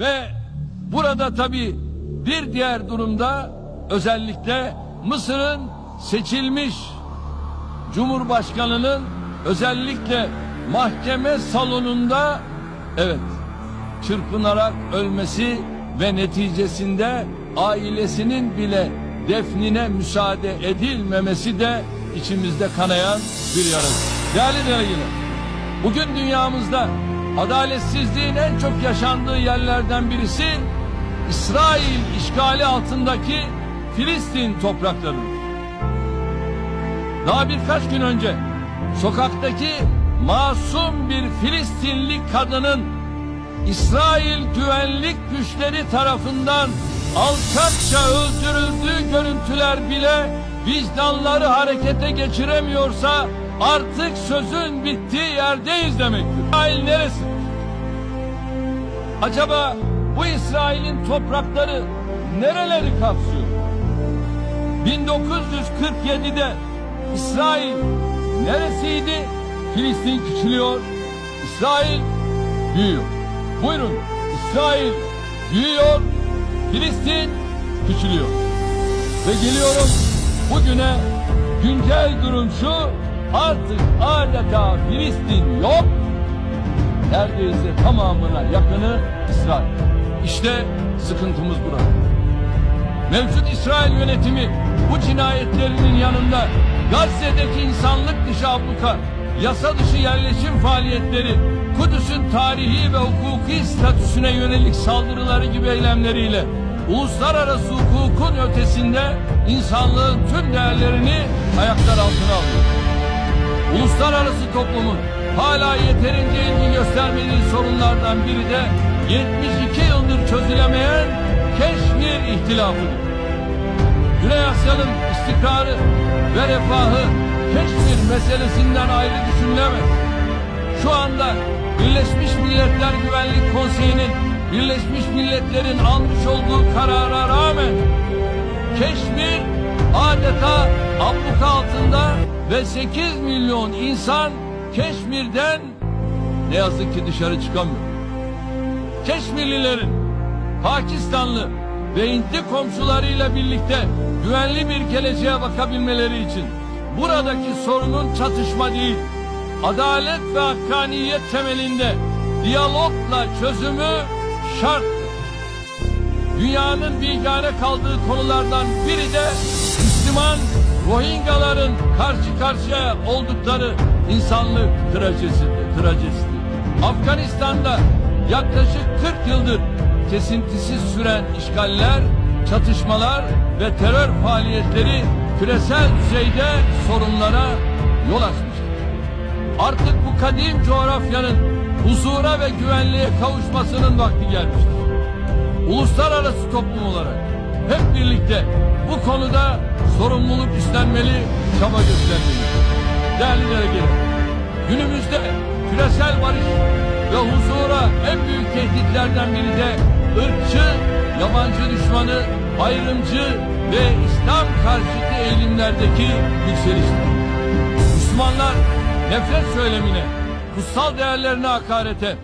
Ve burada tabii bir diğer durumda özellikle Mısır'ın seçilmiş Cumhurbaşkanı'nın özellikle mahkeme salonunda çırpınarak ölmesi ve neticesinde ailesinin bile defnine müsaade edilmemesi de içimizde kanayan bir yaradır. Değerli dinleyiciler, bugün dünyamızda adaletsizliğin en çok yaşandığı yerlerden birisi İsrail işgali altındaki Filistin topraklarıdır. Daha birkaç gün önce sokaktaki masum bir Filistinli kadının İsrail güvenlik güçleri tarafından alçakça öldürüldüğü görüntüler bile vicdanları harekete geçiremiyorsa artık sözün bittiği yerdeyiz demektir. İsrail neresi? Acaba bu İsrail'in toprakları nereleri kapsıyor? 1947'de İsrail neresiydi? Filistin küçülüyor, İsrail büyüyor. Buyurun, İsrail büyüyor, Filistin küçülüyor. Ve geliyorum bugüne, güncel durum şu: artık adeta Filistin yok, neredeyse tamamına yakını İsrail. İşte sıkıntımız burada. Mevcut İsrail yönetimi bu cinayetlerinin yanında Gazze'deki insanlık dışı abluka, yasa dışı yerleşim faaliyetleri, Kudüs'ün tarihi ve hukuki statüsüne yönelik saldırıları gibi eylemleriyle uluslararası hukukun ötesinde insanlığın tüm değerlerini ayaklar altına alıyor. Uluslararası toplumun hala yeterince ilgi göstermediği sorunlardan biri de 72 yıldır çözülemeyen Keşmir ihtilafıdır. Güney Asya'nın istikrarı ve refahı Keşmir meselesinden ayrı düşünülemez. Şu anda Birleşmiş Milletler Güvenlik Konseyi'nin Birleşmiş Milletler'in almış olduğu karara rağmen Keşmir adeta abluka altında ve 8 milyon insan Keşmir'den ne yazık ki dışarı çıkamıyor. Keşmirlilerin Pakistanlı ve Hintli komşularıyla birlikte güvenli bir geleceğe bakabilmeleri için buradaki sorunun çatışma değil, adalet ve hakkaniyet temelinde diyalogla çözümü şarttır. Dünyanın bigane kaldığı konulardan biri de Müslüman Rohingyaların karşı karşıya oldukları insanlık trajedisidir. Afganistan'da yaklaşık 40 yıldır kesintisiz süren işgaller, çatışmalar ve terör faaliyetleri küresel düzeyde sorunlara yol açmıştır. Artık bu kadim coğrafyanın huzura ve güvenliğe kavuşmasının vakti gelmiştir. Uluslararası toplum olarak hep birlikte bu konuda sorumluluk üstlenmeli, çaba göstermeliyiz. Değerli delegeler, günümüzde küresel barış ve huzura en büyük tehditlerden biri de ırkçı, yabancı düşmanı, ayrımcı ve İslam karşıtı eğilimlerdeki yükseliştir. Müslümanlar nefret söylemine, kutsal değerlerine hakarete,